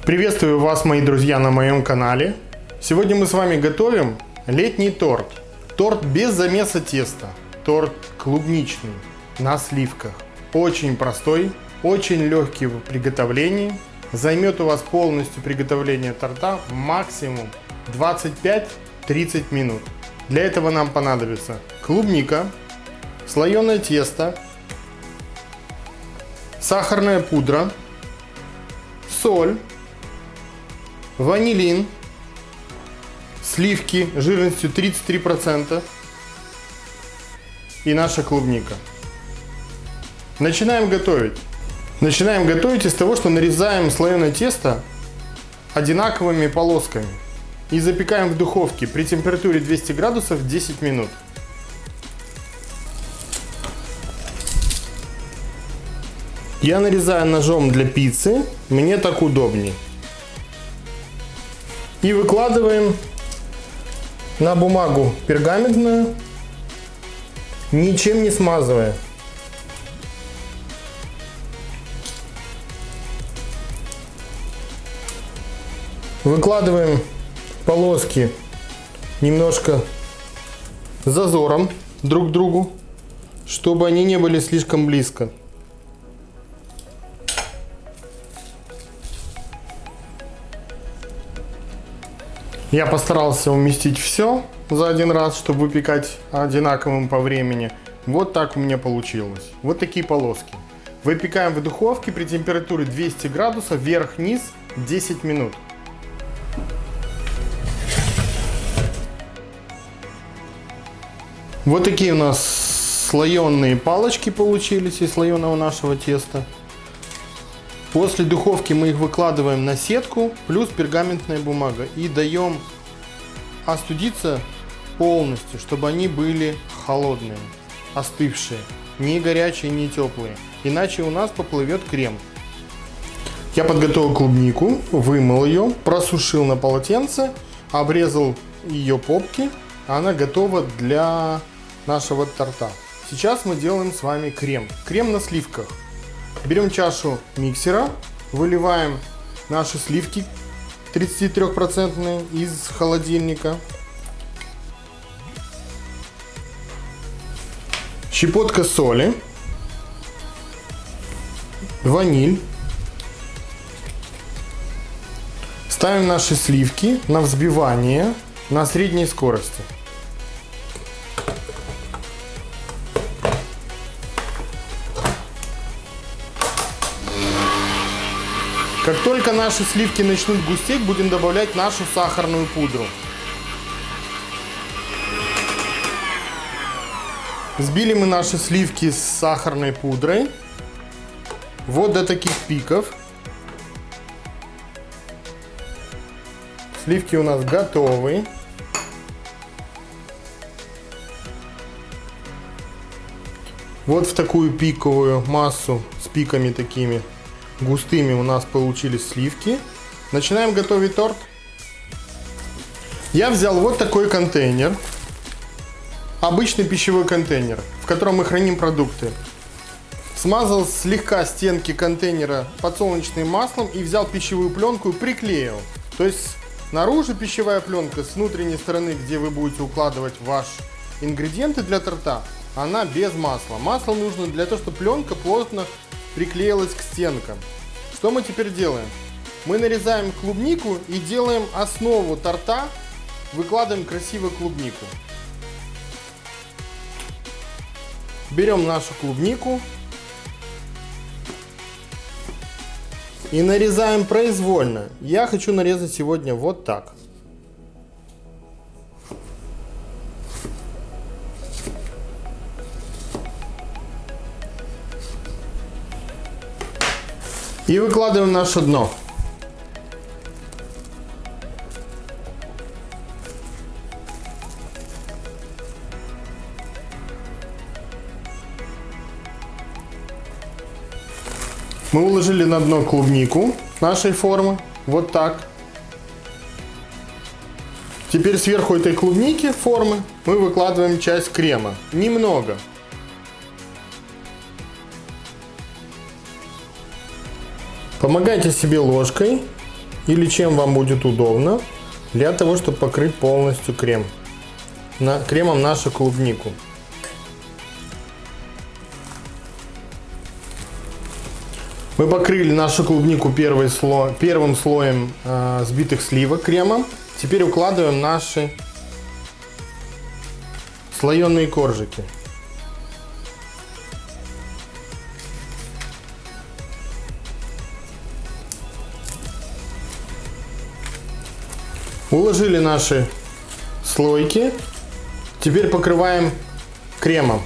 Приветствую вас, мои друзья, на моем канале. Сегодня мы с вами готовим летний торт. Торт без замеса теста. Торт клубничный, на сливках. Очень простой, очень легкий в приготовлении. Займет у вас полностью приготовление торта максимум 25-30 минут. Для этого нам понадобится клубника, слоеное тесто, сахарная пудра, соль, ванилин, сливки жирностью 33% и наша клубника. Начинаем готовить. Начинаем готовить из того, что нарезаем слоеное тесто одинаковыми полосками и запекаем в духовке при температуре 200 градусов 10 минут. Я нарезаю ножом для пиццы, мне так удобнее. И выкладываем на бумагу пергаментную, ничем не смазывая. Выкладываем полоски немножко с зазором друг к другу, чтобы они не были слишком близко. Я постарался уместить все за один раз, чтобы выпекать одинаковым по времени. Вот так у меня получилось. Вот такие полоски. Выпекаем в духовке при температуре 200 градусов вверх-вниз 10 минут. Вот такие у нас слоеные палочки получились из слоеного нашего теста. После духовки мы их выкладываем на сетку, плюс пергаментная бумага. И даем остудиться полностью, чтобы они были холодные, остывшие. Не горячие, не теплые. Иначе у нас поплывет крем. Я подготовил клубнику, вымыл ее, просушил на полотенце, обрезал ее попки. Она готова для нашего торта. Сейчас мы делаем с вами крем. Крем на сливках. Берем чашу миксера, выливаем наши сливки 33% из холодильника. Щепотка соли, ваниль. Ставим наши сливки на взбивание на средней скорости. Как только наши сливки начнут густеть, будем добавлять нашу сахарную пудру. Взбили мы наши сливки с сахарной пудрой вот до таких пиков. Сливки у нас готовы. Вот в такую пиковую массу с пиками такими густыми у нас получились сливки. Начинаем готовить торт. Я взял вот такой контейнер. Обычный пищевой контейнер, в котором мы храним продукты. Смазал слегка стенки контейнера подсолнечным маслом и взял пищевую пленку и приклеил. То есть снаружи пищевая пленка, с внутренней стороны, где вы будете укладывать ваши ингредиенты для торта, она без масла. Масло нужно для того, чтобы пленка плотно приклеилась к стенкам. Что мы теперь делаем? Мы нарезаем клубнику и делаем основу торта. Выкладываем красиво клубнику. Берем нашу клубнику и нарезаем произвольно. Я хочу нарезать сегодня вот так. И выкладываем наше дно. Мы уложили на дно клубнику нашей формы. Вот так. Теперь сверху этой клубники формы мы выкладываем часть крема. Немного. Помогайте себе ложкой или чем вам будет удобно, для того, чтобы покрыть полностью кремом нашу клубнику. Мы покрыли нашу клубнику первым слоем взбитых сливок кремом. Теперь укладываем наши слоеные коржики. Уложили наши слойки. Теперь покрываем кремом.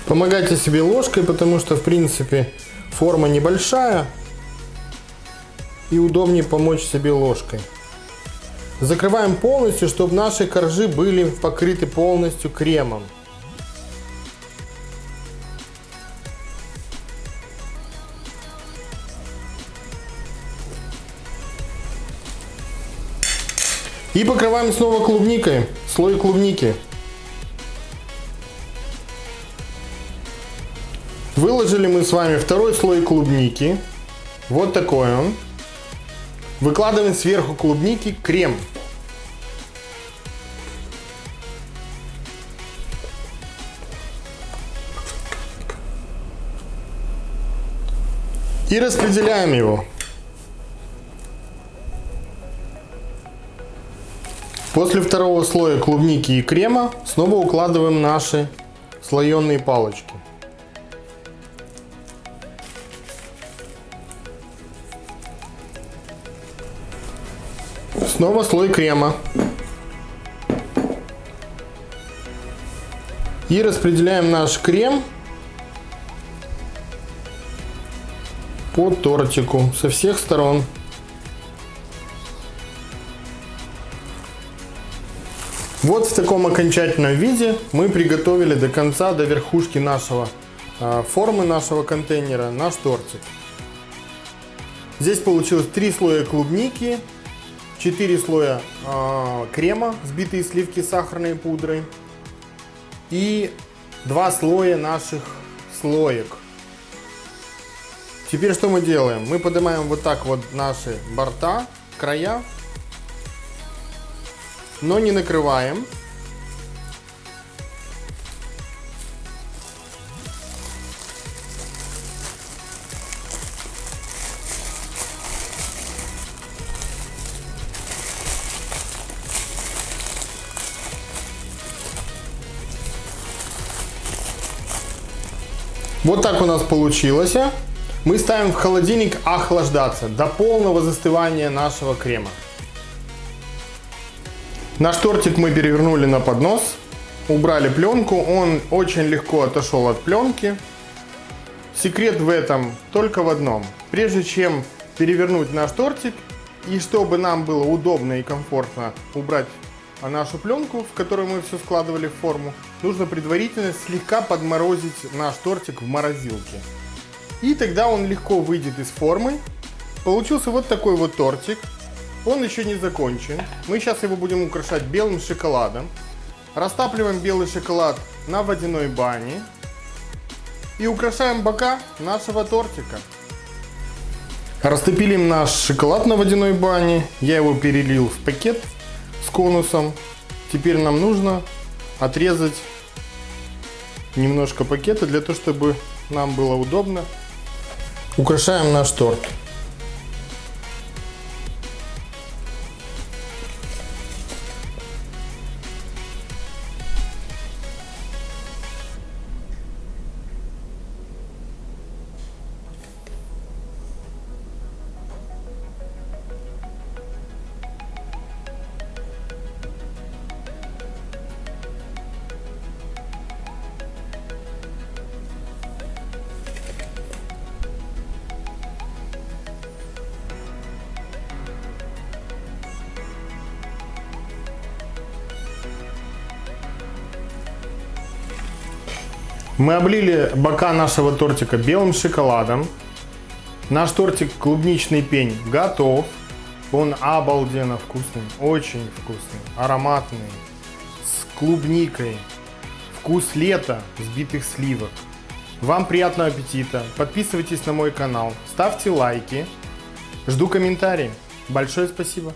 Помогайте себе ложкой, потому что, в принципе, форма небольшая и удобнее помочь себе ложкой. Закрываем полностью, чтобы наши коржи были покрыты полностью кремом. И покрываем снова клубникой, слой клубники. Выложили мы с вами второй слой клубники. Вот такой он. Выкладываем сверху клубники крем. И распределяем его. После второго слоя клубники и крема снова укладываем наши слоеные палочки. Снова слой крема. И распределяем наш крем по тортику со всех сторон. Вот в таком окончательном виде мы приготовили до конца, до верхушки формы нашего контейнера наш тортик. Здесь получилось 3 слоя клубники, 4 слоя крема, взбитые сливки с сахарной пудрой и 2 слоя наших слоек. Теперь что мы делаем? Мы поднимаем вот так вот наши борта, края, но не накрываем. Вот так у нас получилось. Мы ставим в холодильник охлаждаться до полного застывания нашего крема. Наш тортик мы перевернули на поднос, убрали пленку, он очень легко отошел от пленки. Секрет в этом только в одном. Прежде чем перевернуть наш тортик, и чтобы нам было удобно и комфортно убрать нашу пленку, в которую мы все складывали в форму, нужно предварительно слегка подморозить наш тортик в морозилке. И тогда он легко выйдет из формы. Получился вот такой вот тортик. Он еще не закончен. Мы сейчас его будем украшать белым шоколадом. Растапливаем белый шоколад на водяной бане. И украшаем бока нашего тортика. Растопили наш шоколад на водяной бане. Я его перелил в пакет с конусом. Теперь нам нужно отрезать немножко пакета для того, чтобы нам было удобно. Украшаем наш торт. Мы облили бока нашего тортика белым шоколадом. Наш тортик клубничный пень готов. Он обалденно вкусный, очень вкусный, ароматный, с клубникой. Вкус лета, взбитых сливок. Вам приятного аппетита. Подписывайтесь на мой канал, ставьте лайки. Жду комментарии. Большое спасибо.